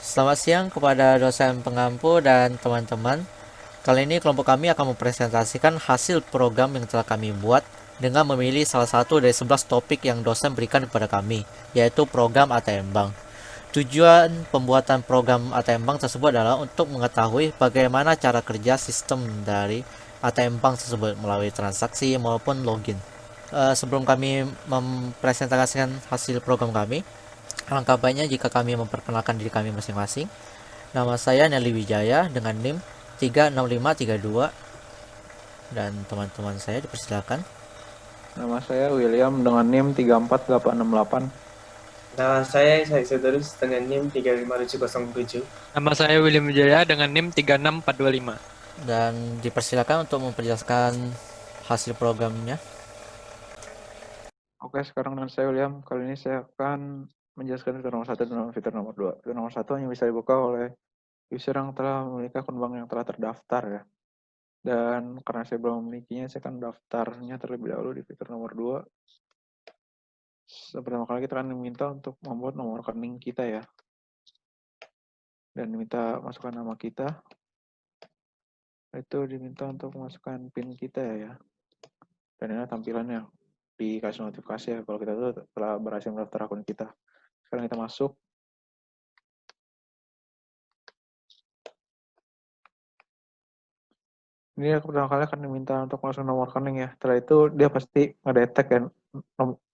Selamat siang kepada dosen pengampu dan teman-teman. Kali ini kelompok kami akan mempresentasikan hasil program yang telah kami buat dengan memilih salah satu dari 11 topik yang dosen berikan kepada kami, yaitu program ATM Bank. Tujuan pembuatan program ATM Bank tersebut adalah untuk mengetahui bagaimana cara kerja sistem dari ATM Bank tersebut melalui transaksi maupun login. Sebelum kami mempresentasikan hasil program kami, alangkah baiknya jika kami memperkenalkan diri kami masing-masing. Nama saya Nelly Wijaya dengan NIM 36532 dan teman-teman saya dipersilakan. Nama saya William dengan NIM 34868. Nama saya Terus dengan NIM 35707. Nama saya William Wijaya dengan NIM 36425. Dan dipersilakan untuk memperjelaskan hasil programnya. Oke, sekarang dengan saya William. Kali ini saya akan menjelaskan fitur nomor 1 dan fitur nomor 2. Fitur nomor 1 hanya bisa dibuka oleh user yang telah memiliki akun bank yang telah terdaftar ya. Dan karena saya belum memilikinya, saya akan daftarnya terlebih dahulu di fitur nomor 2. Pertama kali kita akan diminta untuk membuat nomor rekening kita ya. Dan diminta masukkan nama kita. Itu diminta untuk masukkan PIN kita ya. Dan ini tampilannya. Dikasih notifikasi ya kalau kita tuh telah berhasil mendaftar akun kita. Sekarang kita masuk. Ini pertama kali akan diminta untuk masuk nomor rekening ya. Setelah itu dia pasti ngedetek kan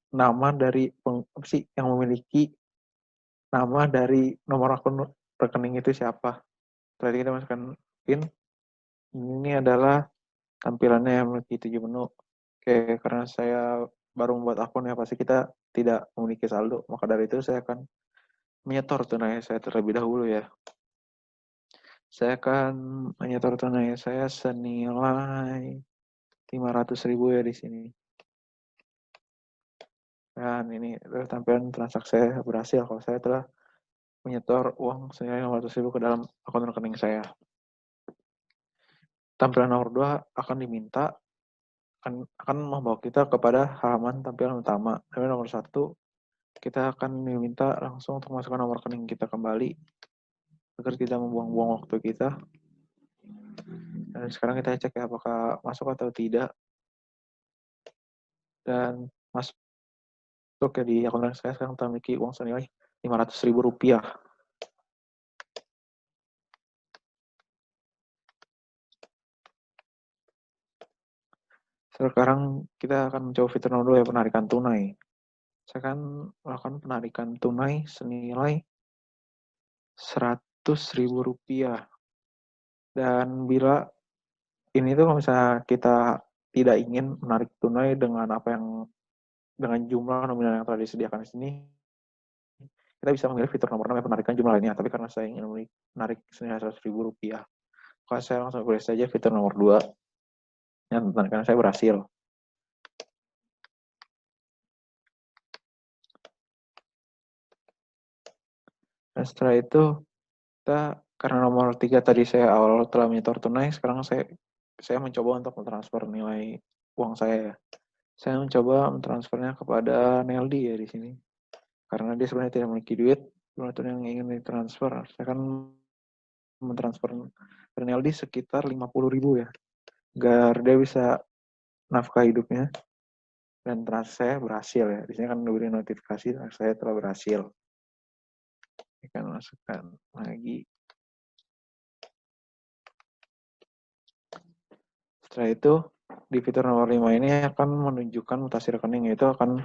nama dari yang memiliki nama dari nomor akun rekening itu siapa. Setelah itu kita masukkan PIN. Ini adalah tampilannya yang memiliki 7 menu. Oke, karena saya baru membuat akun ya, pasti kita tidak memiliki saldo. Maka dari itu saya akan menyetor tunai saya terlebih dahulu ya. Saya akan menyetor tunai saya senilai 500.000 ya di sini. Dan ini tampilan transaksi saya berhasil kalau saya telah menyetor uang senilai 500.000 ke dalam akun rekening saya. Tampilan nomor 2 akan diminta akan membawa kita kepada halaman tampilan utama. Tampilan nomor 1 kita akan diminta langsung untuk masukkan nomor rekening kita kembali agar tidak membuang-buang waktu kita. Dan sekarang kita cek ya apakah masuk atau tidak. Dan masuk ya di akun saya sekarang memiliki uang senilai Rp500.000. Sekarang kita akan mencoba fitur nomor 2 ya, penarikan tunai. Saya akan melakukan penarikan tunai senilai Rp100.000. Dan bila ini tuh kalau misalnya kita tidak ingin menarik tunai dengan jumlah nominal yang telah disediakan di sini, kita bisa memilih fitur nomor 6 yang penarikan jumlah lainnya. Tapi karena saya ingin menarik senilai Rp100.000, maka saya langsung pilih saja fitur nomor 2 yang penarikan saya berhasil. Dan setelah itu karena nomor 3 tadi saya awal telah menyetor tunai, sekarang saya mencoba untuk mentransfer nilai uang saya ya. Saya mencoba mentransfernya kepada Neldi ya di sini. Karena dia sebenarnya tidak memiliki duit, itu yang ingin ditransfer. Saya akan mentransfer ke Neldi sekitar 50.000 ya. Agar dia bisa nafkah hidupnya. Dan transaksi saya berhasil ya. Di sini kan diberi notifikasi saya telah berhasil. Saya akan masukkan lagi. Setelah itu, di fitur nomor 5 ini akan menunjukkan mutasi rekening, yaitu akan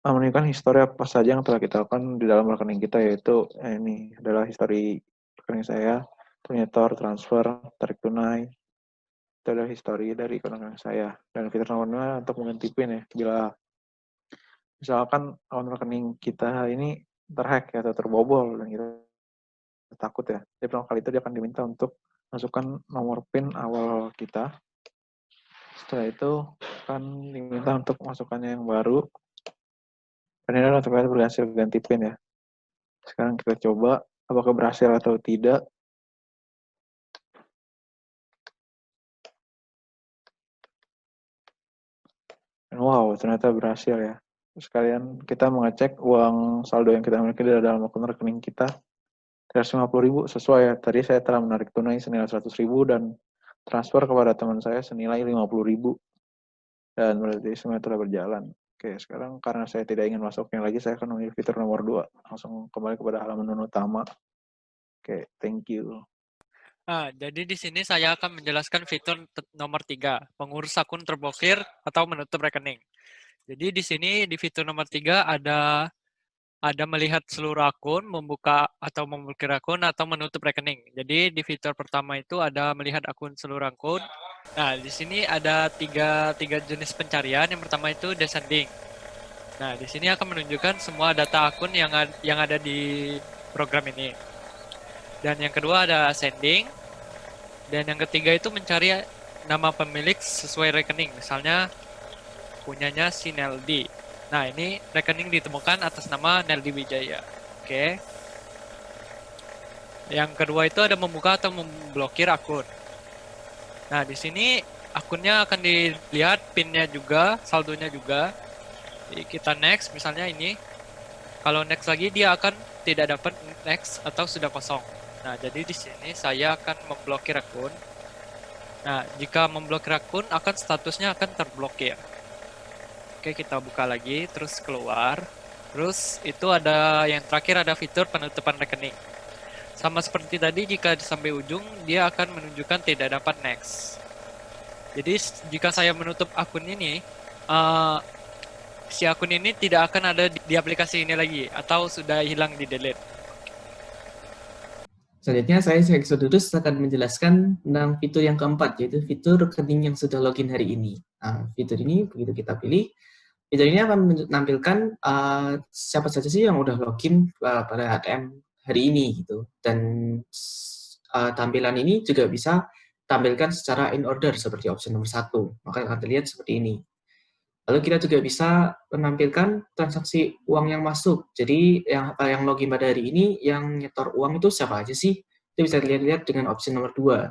menunjukkan histori apa saja yang telah kita lakukan di dalam rekening kita, yaitu ini adalah histori rekening saya, nyetor, transfer, tarik tunai, itu adalah histori dari rekening saya. Dan fitur nomor 5 untuk mengganti PIN ya, bila misalkan akun rekening kita ini terhack atau terbobol dan kita takut ya, jadi pertama kali itu dia akan diminta untuk masukkan nomor PIN awal kita. Setelah itu akan diminta untuk masukkannya yang baru. Dan ini adalah ternyata berhasil ganti PIN ya. Sekarang kita coba apakah berhasil atau tidak. Dan wow, ternyata berhasil ya. Sekalian kita mengecek uang saldo yang kita miliki di dalam akun rekening kita. 350.000 sesuai ya. Tadi saya telah menarik tunai senilai 100.000 dan transfer kepada teman saya senilai 50.000 dan berarti semua telah berjalan. Oke, sekarang karena saya tidak ingin masuknya lagi, saya akan memilih fitur nomor 2. Langsung kembali kepada halaman menu utama. Oke, thank you. Jadi di sini saya akan menjelaskan fitur nomor 3, pengurus akun terblokir atau menutup rekening. Jadi di sini di fitur nomor 3 ada melihat seluruh akun, membuka atau memblokir akun, atau menutup rekening. Jadi di fitur pertama itu ada melihat akun seluruh akun. Nah, di sini ada tiga jenis pencarian. Yang pertama itu descending. Nah, di sini akan menunjukkan semua data akun yang ada di program ini. Dan yang kedua ada ascending. Dan yang ketiga itu mencari nama pemilik sesuai rekening. Misalnya punyanya si Neldi. Nah, ini rekening ditemukan atas nama Neldi Wijaya. Oke. Yang kedua itu ada membuka atau memblokir akun. Nah, di sini akunnya akan dilihat PIN-nya juga, saldonya juga. Jadi kita next, misalnya ini. Kalau next lagi dia akan tidak dapat next atau sudah kosong. Nah, jadi di sini saya akan memblokir akun. Nah, jika memblokir akun akan statusnya akan terblokir. Oke, kita buka lagi, terus keluar. Terus itu ada yang terakhir ada fitur penutupan rekening. Sama seperti tadi, jika sampai ujung, dia akan menunjukkan tidak dapat next. Jadi jika saya menutup akun ini, si akun ini tidak akan ada di aplikasi ini lagi, atau sudah hilang di delete. Selanjutnya saya Exodus akan menjelaskan tentang fitur yang keempat, yaitu fitur rekening yang sudah login hari ini. Nah, fitur ini begitu kita pilih, fitur ini akan menampilkan siapa saja sih yang udah login pada ATM hari ini gitu. Dan tampilan ini juga bisa tampilkan secara in order seperti opsi nomor 1. Maka akan terlihat seperti ini. Lalu kita juga bisa menampilkan transaksi uang yang masuk. Jadi yang login pada hari ini, yang nyetor uang itu siapa aja sih? Itu bisa dilihat dengan opsi nomor 2.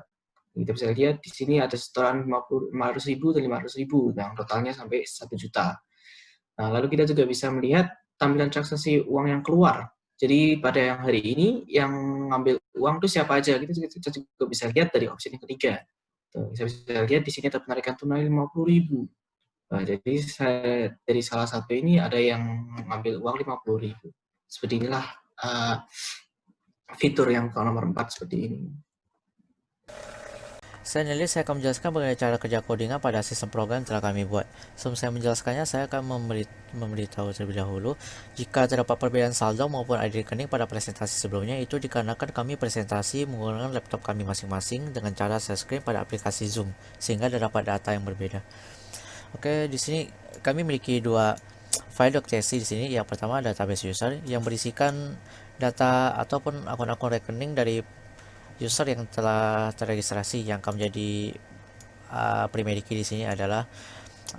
Kita bisa lihat di sini ada setoran 500.000 dan 500.000, yang totalnya sampai 1 juta. Nah, lalu kita juga bisa melihat tampilan transaksi uang yang keluar. Jadi pada yang hari ini, yang ngambil uang itu siapa aja? Kita juga bisa lihat dari opsi yang ketiga. Tuh, bisa lihat di sini ada penarikan tunai 50.000. Nah, jadi dari salah satu ini ada yang ngambil uang 50.000. Seperti inilah fitur yang nomor 4 seperti ini. Selanjutnya saya akan menjelaskan bagaimana cara kerja codingan pada sistem program yang telah kami buat. Sebelum saya menjelaskannya, saya akan memberitahu terlebih dahulu jika terdapat perbedaan saldo maupun ID rekening pada presentasi sebelumnya, itu dikarenakan kami presentasi menggunakan laptop kami masing-masing dengan cara share screen pada aplikasi Zoom, sehingga terdapat data yang berbeda. Oke, di sini kami memiliki dua file .txt di sini. Yang pertama database user yang berisikan data ataupun akun-akun rekening dari user yang telah terregistrasi. Yang akan menjadi primary key di sini adalah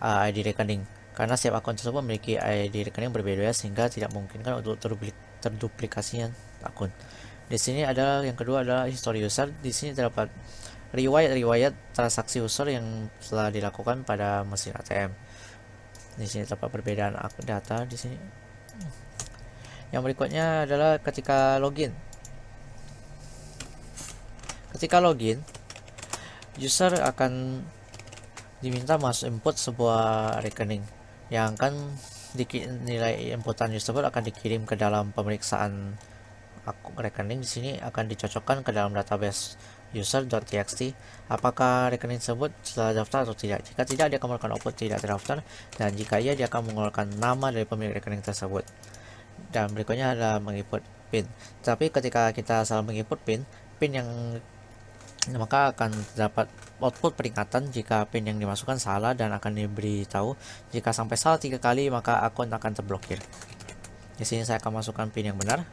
ID rekening, karena setiap akun tersebut memiliki ID rekening berbeda sehingga tidak memungkinkan untuk terduplikasinya akun. Di sini adalah yang kedua adalah history user. Di sini terdapat riwayat transaksi user yang telah dilakukan pada mesin ATM. Di sini terdapat perbedaan data di sini. Yang berikutnya adalah ketika login. Ketika login, user akan diminta masuk input sebuah rekening yang akan nilai inputan user tersebut akan dikirim ke dalam pemeriksaan rekening. Di sini akan dicocokkan ke dalam database user.txt apakah rekening tersebut telah daftar atau tidak. Jika tidak, dia akan mengeluarkan output tidak terdaftar, dan jika iya, dia akan mengeluarkan nama dari pemilik rekening tersebut. Dan berikutnya adalah menginput PIN. Tapi ketika kita salah menginput PIN yang maka akan dapat output peringatan jika PIN yang dimasukkan salah, dan akan diberitahu jika sampai salah 3 kali maka akun akan terblokir. Di sini saya akan masukkan PIN yang benar.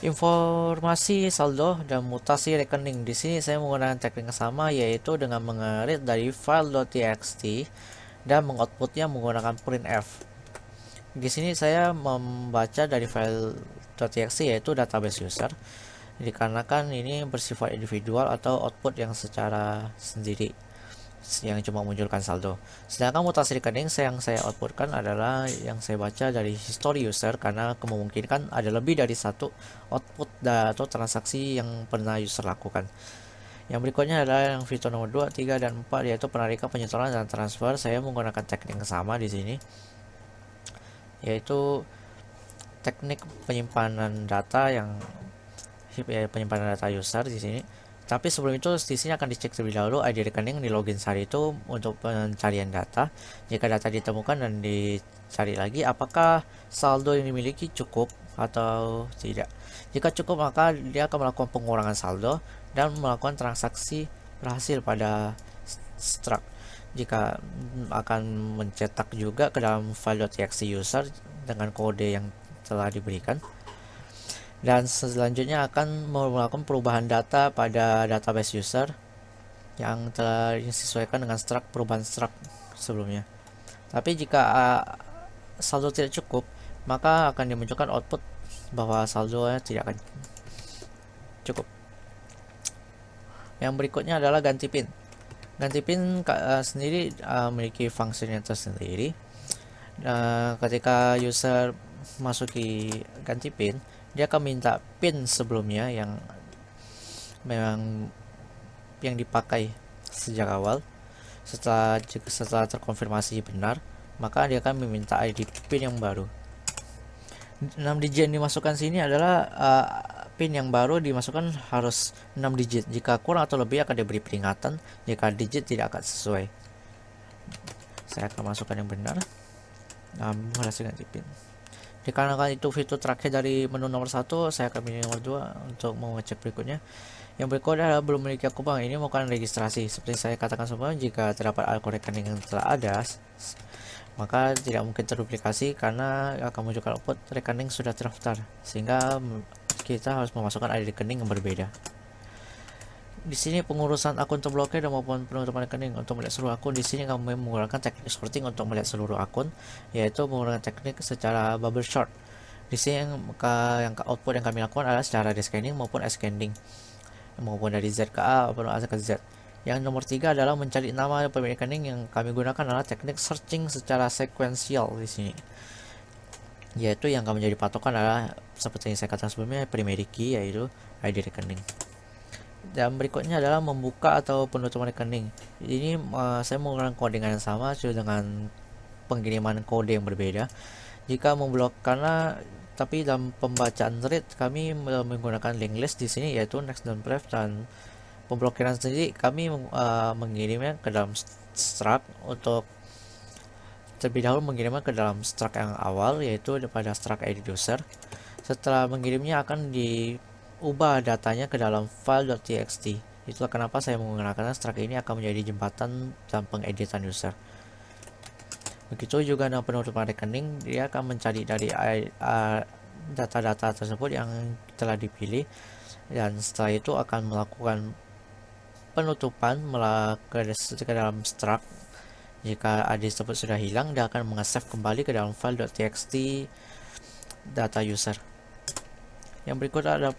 Informasi saldo dan mutasi rekening. Di sini saya menggunakan teknik yang sama, yaitu dengan mengerit dari file.txt dan mengoutputnya menggunakan printf. Di sini saya membaca dari file.txt yaitu database user, dikarenakan ini bersifat individual atau output yang secara sendiri. yang cuma munculkan saldo. Sedangkan mutasi rekening yang saya outputkan adalah yang saya baca dari history user, karena kemungkinan ada lebih dari satu output atau transaksi yang pernah user lakukan. Yang berikutnya adalah yang fitur nomor 2, 3, dan 4, yaitu penarikan, penyetoran, dan transfer. Saya menggunakan teknik yang sama di sini, yaitu teknik penyimpanan data penyimpanan data user di sini. Tapi sebelum itu di sini akan dicek terlebih dahulu ID rekening di login saat itu untuk pencarian data. Jika data ditemukan dan dicari lagi, apakah saldo yang dimiliki cukup atau tidak. Jika cukup, maka dia akan melakukan pengurangan saldo dan melakukan transaksi berhasil pada struct. Jika akan mencetak juga ke dalam file.txt user dengan kode yang telah diberikan. Dan selanjutnya akan melakukan perubahan data pada database user yang telah disesuaikan dengan struct, perubahan struct sebelumnya. Tapi jika saldo tidak cukup, maka akan dimunculkan output bahwa saldonya tidak akan cukup. Yang berikutnya adalah ganti PIN. Ganti PIN sendiri memiliki fungsinya tersendiri. Ketika user masuki ganti PIN, dia akan minta PIN sebelumnya yang memang yang dipakai sejak awal. Setelah terkonfirmasi benar, maka dia akan meminta ID PIN yang baru. 6 digit yang dimasukkan sini adalah PIN yang baru dimasukkan harus 6 digit. Jika kurang atau lebih akan diberi peringatan jika digit tidak akan sesuai. Saya akan masukkan yang benar. Berhasil ganti PIN. Dikarenakan itu fitur terakhir dari menu nomor 1, saya akan pilih nomor 2 untuk mengecek berikutnya. Yang berikutnya adalah belum memiliki akun bank. Ini merupakan registrasi. Seperti saya katakan sebelumnya, jika terdapat akun rekening yang telah ada, maka tidak mungkin terduplikasi karena akan munculkan output rekening sudah terdaftar, sehingga kita harus memasukkan ID rekening yang berbeda. Di sini pengurusan akun terblokir dan maupun penutupan rekening. Untuk melihat seluruh akun, di sini kami menggunakan teknik sorting untuk melihat seluruh akun, yaitu menggunakan teknik secara bubble sort. Di sini yang output yang kami lakukan adalah secara descending maupun ascending, maupun dari Z ke A maupun A ke Z. Yang nomor 3 adalah mencari nama pemilik rekening. Yang kami gunakan adalah teknik searching secara sequential di sini, yaitu yang kami menjadi patokan adalah seperti yang saya katakan sebelumnya, primary key, yaitu ID rekening. Dan berikutnya adalah membuka atau penutupan rekening. Ini saya menggunakan codingan yang sama dengan pengiriman kode yang berbeda. Jika memblok, tapi dalam pembacaan read kami menggunakan linked list di sini, yaitu next dan bref. Dan pemblokiran sendiri kami mengirimnya ke dalam struct. Untuk terlebih dahulu mengirimnya ke dalam struct yang awal, yaitu pada struct ID user. Setelah mengirimnya akan diubah datanya ke dalam file.txt. Itulah kenapa saya menggunakan struct ini akan menjadi jembatan dalam pengeditan user. Begitu juga dengan penutupan rekening, dia akan mencari dari data-data tersebut yang telah dipilih, dan setelah itu akan melakukan penutupan ke dalam struct. Jika ID tersebut sudah hilang, dia akan meng-save kembali ke dalam file.txt data user. Yang berikutnya adalah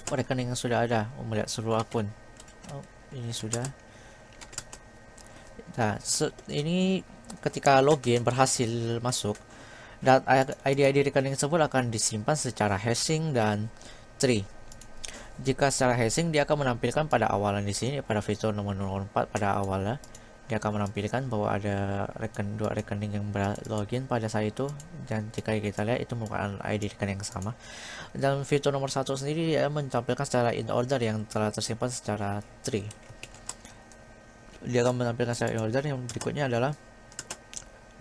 rekening yang sudah ada, melihat seluruh akun. Ini sudah. Nah, ini ketika login berhasil masuk, dan ID rekening tersebut akan disimpan secara hashing dan tree. Jika secara hashing, dia akan menampilkan pada awalan di sini, pada fitur nomor 4 pada awalnya, dia akan menampilkan bahwa ada dua rekening yang berlogin pada saat itu, dan jika kita lihat itu merupakan ID rekening yang sama. Dan fitur nomor 1 sendiri dia menampilkan secara in order yang telah tersimpan secara tree. Dia akan menampilkan secara in order. Yang berikutnya adalah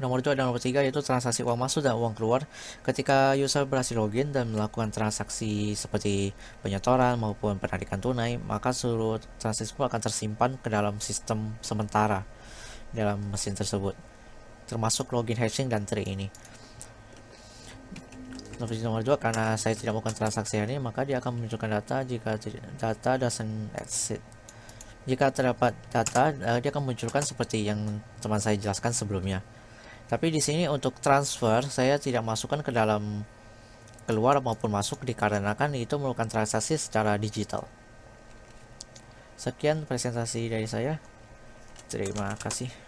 nomor 2 dan nomor 3, yaitu transaksi uang masuk dan uang keluar. Ketika user berhasil login dan melakukan transaksi seperti penyetoran maupun penarikan tunai, maka seluruh transaksi tersebut akan tersimpan ke dalam sistem sementara dalam mesin tersebut, termasuk login, hashing, dan tree ini. Nomor 2, karena saya tidak melakukan transaksi ini, maka dia akan menunjukkan data jika data doesn't exist. Jika terdapat data, dia akan munculkan seperti yang teman saya jelaskan sebelumnya. Tapi di sini untuk transfer, saya tidak masukkan ke dalam keluar maupun masuk, dikarenakan itu merupakan transaksi secara digital. Sekian presentasi dari saya. Terima kasih.